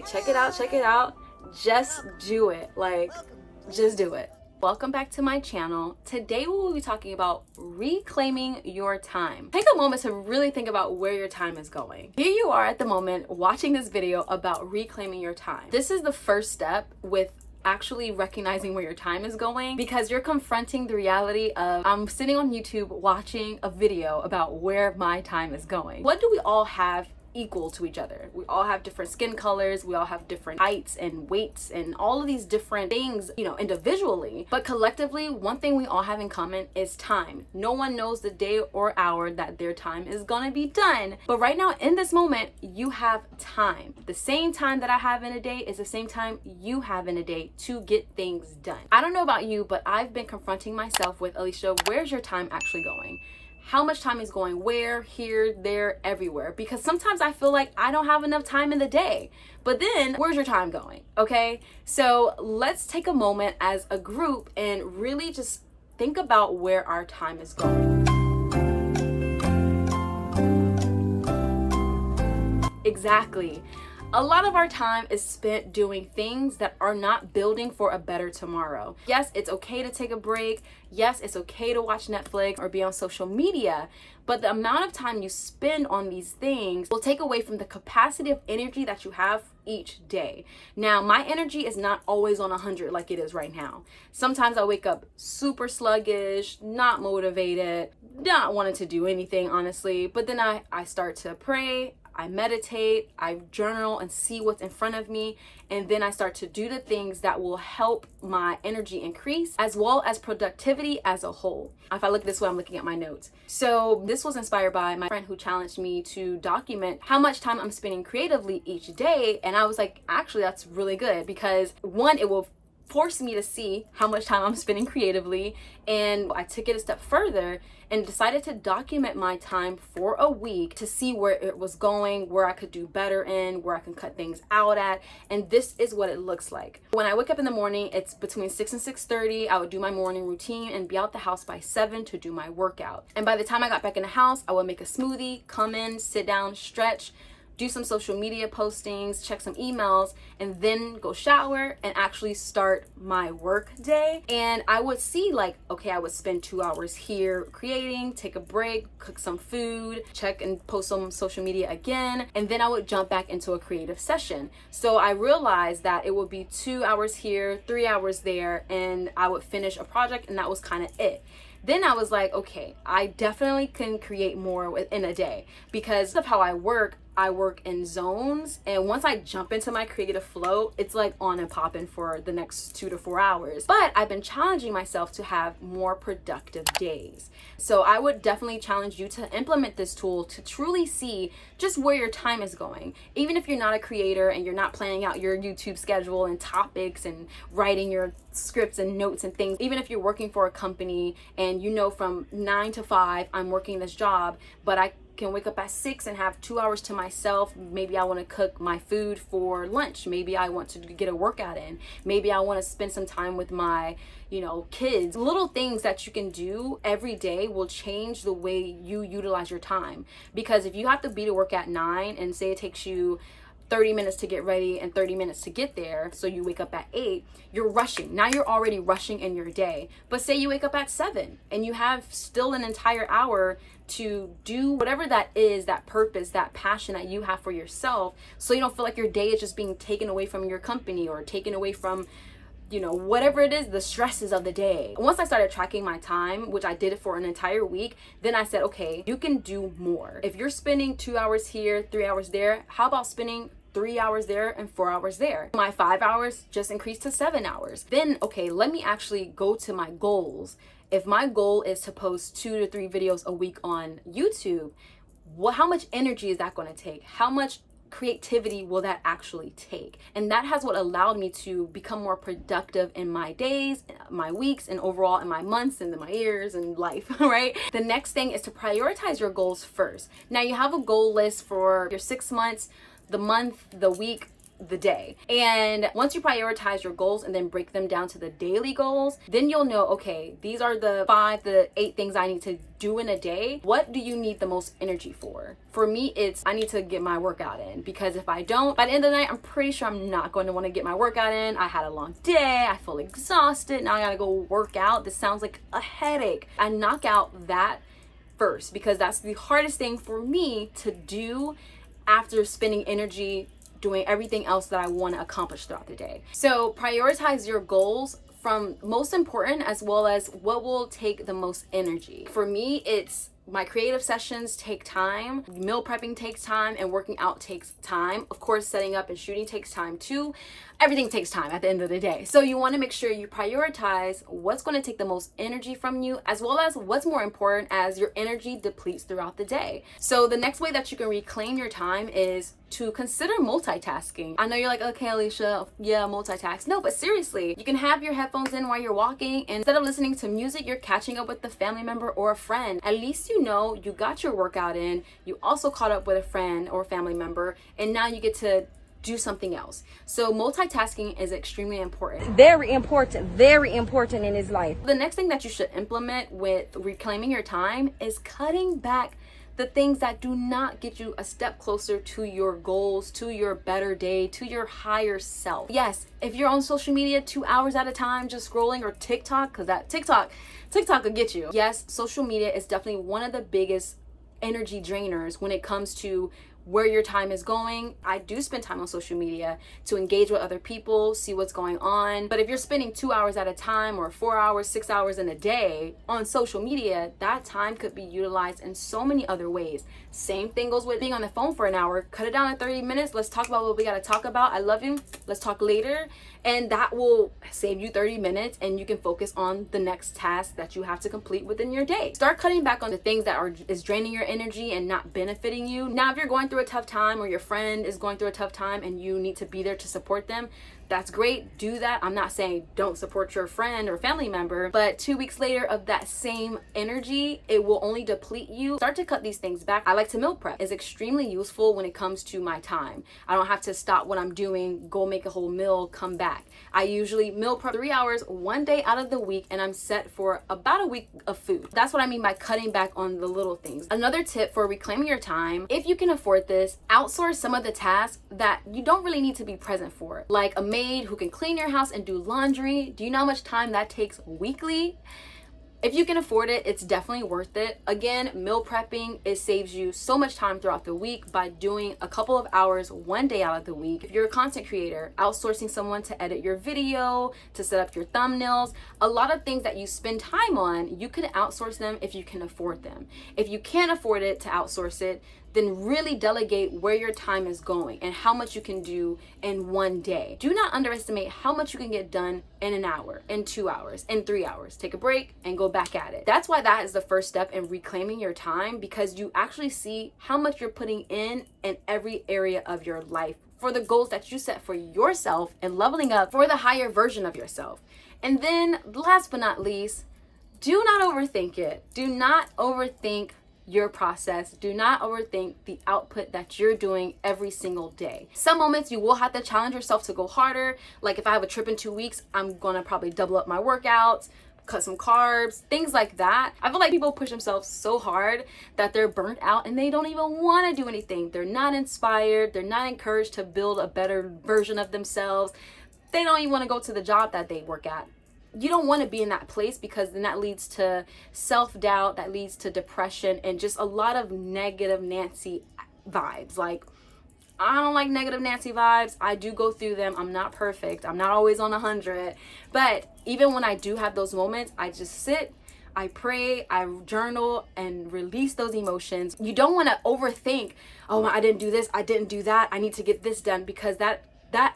Check it out, check it out. Just do it. Like, just do it. Welcome back to my channel. Today we will be talking about reclaiming your time. Take a moment to really think about where your time is going. Here you are at the moment watching this video about reclaiming your time. This is the first step with actually recognizing where your time is going, because you're confronting the reality of I'm sitting on YouTube watching a video about where my time is going. What do we all have equal to each other? We all have different skin colors, we all have different heights and weights and all of these different things, individually, but collectively one thing we all have in common is time. No one knows the day or hour that their time is gonna be done, but right now in this moment you have time. The same time that I have in a day is the same time you have in a day to get things done. I don't know about you, but I've been confronting myself with, Alicia, where's your time actually going? How much time is going where, here, there, everywhere? Because sometimes I feel like I don't have enough time in the day. But then, where's your time going? Okay? So let's take a moment as a group and really just think about where our time is going. Exactly. A lot of our time is spent doing things that are not building for a better tomorrow. Yes, it's okay to take a break. Yes, it's okay to watch Netflix or be on social media, but the amount of time you spend on these things will take away from the capacity of energy that you have each day. Now, my energy is not always on 100 like it is right now. Sometimes I wake up super sluggish, not motivated, not wanting to do anything, honestly, but then I start to pray, I meditate, I journal and see what's in front of me, and then I start to do the things that will help my energy increase as well as productivity as a whole. If I look this way, I'm looking at my notes. So this was inspired by my friend who challenged me to document how much time I'm spending creatively each day, and I was like, actually that's really good, because one, it will forced me to see how much time I'm spending creatively, and I took it a step further and decided to document my time for a week to see where it was going, where I could do better in, where I can cut things out at, and this is what it looks like. When I wake up in the morning, it's between 6 and 6:30. I would do my morning routine and be out the house by 7 to do my workout. And by the time I got back in the house, I would make a smoothie, come in, sit down, stretch, do some social media postings, check some emails, and then go shower and actually start my work day. And I would see okay, I would spend 2 hours here creating, take a break, cook some food, check and post some social media again, and then I would jump back into a creative session. So I realized that it would be 2 hours here, 3 hours there, and I would finish a project, and that was kind of it. Then I was like, okay, I definitely can create more within a day, because of how I work in zones, and once I jump into my creative flow, it's like on and popping for the next 2 to 4 hours. But I've been challenging myself to have more productive days. So I would definitely challenge you to implement this tool to truly see just where your time is going. Even if you're not a creator and you're not planning out your YouTube schedule and topics and writing your scripts and notes and things, even if you're working for a company and from 9 to 5, I'm working this job, but I can wake up at 6 and have 2 hours to myself. Maybe I want to cook my food for lunch. Maybe I want to get a workout in. Maybe I want to spend some time with my, kids. Little things that you can do every day will change the way you utilize your time. Because if you have to be to work at 9 and say it takes you 30 minutes to get ready and 30 minutes to get there, so you wake up at 8, you're rushing. Now you're already rushing in your day. But say you wake up at 7 and you have still an entire hour to do whatever that is, that purpose, that passion that you have for yourself, so you don't feel like your day is just being taken away from your company or taken away from whatever it is, the stresses of the day. Once I started tracking my time, which I did it for an entire week, then I said, okay, you can do more. If you're spending 2 hours here, 3 hours there, how about spending 3 hours there and 4 hours there? My 5 hours just increased to 7 hours. Then, okay, let me actually go to my goals. If my goal is to post 2 to 3 videos a week on YouTube, how much energy is that going to take? How much creativity will that actually take? And that has what allowed me to become more productive in my days, my weeks, and overall in my months and in my years and life, right? The next thing is to prioritize your goals first. Now you have a goal list for your 6 months, the month, the week, the day. And once you prioritize your goals and then break them down to the daily goals, then you'll know, okay, these are the 8 things I need to do in a day. What do you need the most energy for? For me, it's I need to get my workout in, because if I don't, by the end of the night, I'm pretty sure I'm not going to want to get my workout in. I had a long day, I feel exhausted, now I gotta go work out. This sounds like a headache. I knock out that first, because that's the hardest thing for me to do after spending energy doing everything else that I want to accomplish throughout the day. So prioritize your goals from most important as well as what will take the most energy. For me, it's my creative sessions take time, meal prepping takes time, and working out takes time. Of course, setting up and shooting takes time too. Everything takes time at the end of the day. So you want to make sure you prioritize what's going to take the most energy from you, as well as what's more important as your energy depletes throughout the day. So the next way that you can reclaim your time is to consider multitasking. I know you're like, okay, Alicia, yeah, multitask. No, but seriously, you can have your headphones in while you're walking, and instead of listening to music, you're catching up with a family member or a friend. At least you know you got your workout in, you also caught up with a friend or family member, and now you get to do something else. So multitasking is extremely important. Very important in his life. The next thing that you should implement with reclaiming your time is cutting back the things that do not get you a step closer to your goals, to your better day, to your higher self. Yes, if you're on social media 2 hours at a time just scrolling, or TikTok, because that TikTok will get you. Yes, social media is definitely one of the biggest energy drainers when it comes to where your time is going. I do spend time on social media to engage with other people, see what's going on. But if you're spending 2 hours at a time, or 4 hours, 6 hours in a day on social media, that time could be utilized in so many other ways. Same thing goes with being on the phone for an hour. Cut it down to 30 minutes. Let's talk about what we got to talk about. I love you. Let's talk later. And that will save you 30 minutes, and you can focus on the next task that you have to complete within your day. Start cutting back on the things that is draining your energy and not benefiting you. Now, if you're going through a tough time, or your friend is going through a tough time and you need to be there to support them, that's great. Do that. I'm not saying don't support your friend or family member, but 2 weeks later of that same energy, it will only deplete you. Start to cut these things back. I like to meal prep. It's extremely useful when it comes to my time. I don't have to stop what I'm doing, go make a whole meal, come back. I usually meal prep 3 hours one day out of the week, and I'm set for about a week of food. That's what I mean by cutting back on the little things. Another tip for reclaiming your time, if you can afford this, outsource some of the tasks that you don't really need to be present for, like a maid who can clean your house and do laundry. Do you know how much time that takes weekly? If you can afford it, it's definitely worth it. Again, meal prepping, it saves you so much time throughout the week by doing a couple of hours one day out of the week. If you're a content creator, outsourcing someone to edit your video, to set up your thumbnails, a lot of things that you spend time on, you can outsource them if you can afford them. If you can't afford it to outsource it, then really delegate where your time is going and how much you can do in one day. Do not underestimate how much you can get done in an hour, in 2 hours, in 3 hours. Take a break and go back at it. That's why that is the first step in reclaiming your time, because you actually see how much you're putting in every area of your life for the goals that you set for yourself and leveling up for the higher version of yourself. And then last but not least, do not overthink it. Do not overthink your process. Do not overthink the output that you're doing every single day. Some moments you will have to challenge yourself to go harder. Like if I have a trip in 2 weeks, I'm gonna probably double up my workouts, cut some carbs, things like that. I feel like people push themselves so hard that they're burnt out and they don't even want to do anything. They're not inspired. They're not encouraged to build a better version of themselves. They don't even want to go to the job that they work at. You don't want to be in that place, because then that leads to self-doubt, that leads to depression, and just a lot of negative Nancy vibes. Like, I don't like negative Nancy vibes. I do go through them. I'm not perfect. I'm not always on 100. But even when I do have those moments, I just sit, I pray, I journal, and release those emotions. You don't want to overthink, oh, I didn't do this, I didn't do that, I need to get this done, because that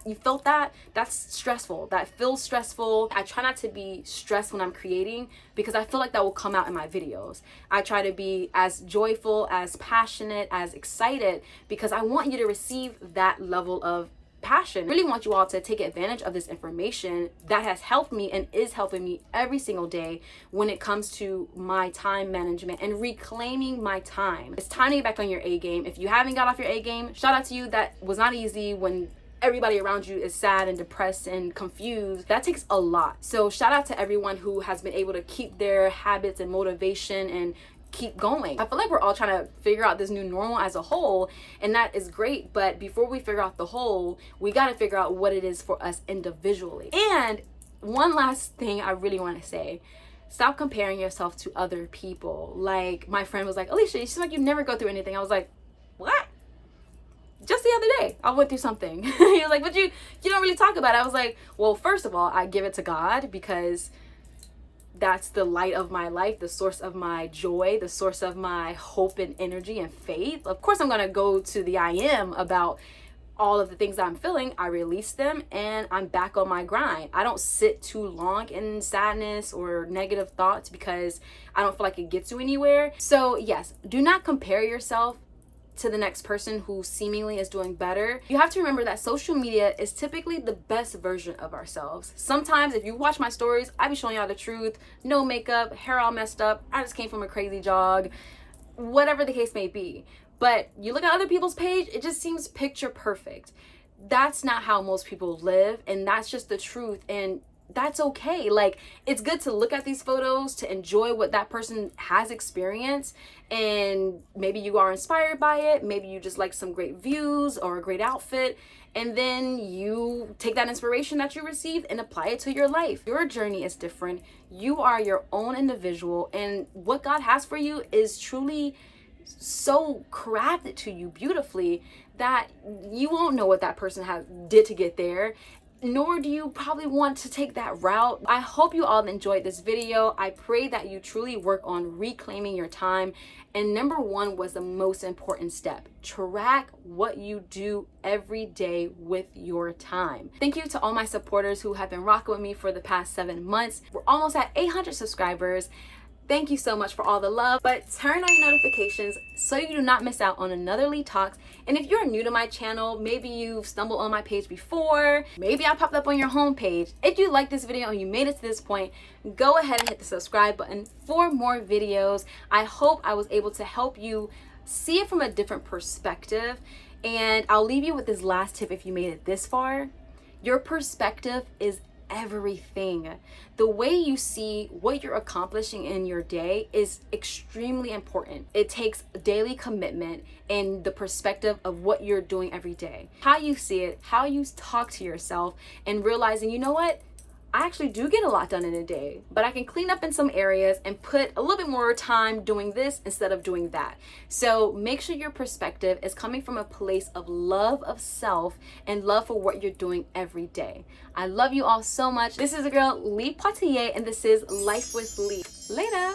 you felt that's stressful. That feels stressful. I try not to be stressed when I'm creating, because I feel like that will come out in my videos. I try to be as joyful, as passionate, as excited, because I want you to receive that level of passion. I really want you all to take advantage of this information that has helped me and is helping me every single day when it comes to my time management and reclaiming my time. It's time to get back on your A game. If you haven't got off your A game, shout out to you. That was not easy when everybody around you is sad and depressed and confused. That takes a lot. So shout out to everyone who has been able to keep their habits and motivation and keep going. I feel like we're all trying to figure out this new normal as a whole, and that is great, but before we figure out the whole, we got to figure out what it is for us individually. And one last thing I really want to say, stop comparing yourself to other people. Like, my friend was like, Alicia, you seem like you never go through anything. I was like, what? Just the other day I went through something. He was like, but you don't really talk about it. I was like, well, first of all, I give it to God, because that's the light of my life, the source of my joy, the source of my hope and energy and faith. Of course I'm gonna go to the I am about all of the things that I'm feeling. I release them and I'm back on my grind. I don't sit too long in sadness or negative thoughts because I don't feel like it gets you anywhere. So yes, do not compare yourself to the next person who seemingly is doing better. You have to remember that social media is typically the best version of ourselves. Sometimes if you watch my stories, I be showing y'all the truth, no makeup, hair all messed up, I just came from a crazy jog, whatever the case may be. But you look at other people's page, it just seems picture perfect. That's not how most people live, and that's just the truth, and that's okay. Like, it's good to look at these photos, to enjoy what that person has experienced, and maybe you are inspired by it, maybe you just like some great views or a great outfit, and then you take that inspiration that you received and apply it to your life. Your journey is different. You are your own individual, and what God has for you is truly so crafted to you beautifully that you won't know what that person did to get there, nor do you probably want to take that route. I hope you all enjoyed this video. I pray that you truly work on reclaiming your time. And number one was the most important step. Track what you do every day with your time. Thank you to all my supporters who have been rocking with me for the past 7 months. We're almost at 800 subscribers. Thank you so much for all the love, but turn on your notifications so you do not miss out on another Lead Talks. And if you're new to my channel, maybe you've stumbled on my page before, maybe I popped up on your homepage. If you like this video and you made it to this point, go ahead and hit the subscribe button for more videos. I hope I was able to help you see it from a different perspective. And I'll leave you with this last tip if you made it this far. Your perspective is everything. The way you see what you're accomplishing in your day is extremely important. It takes daily commitment and the perspective of what you're doing every day. How you see it, how you talk to yourself, and realizing, you know what? I actually do get a lot done in a day, but I can clean up in some areas and put a little bit more time doing this instead of doing that. So make sure your perspective is coming from a place of love of self and love for what you're doing every day. I love you all so much. This is a girl, Lee Poitier, and this is Life with Lee. Later.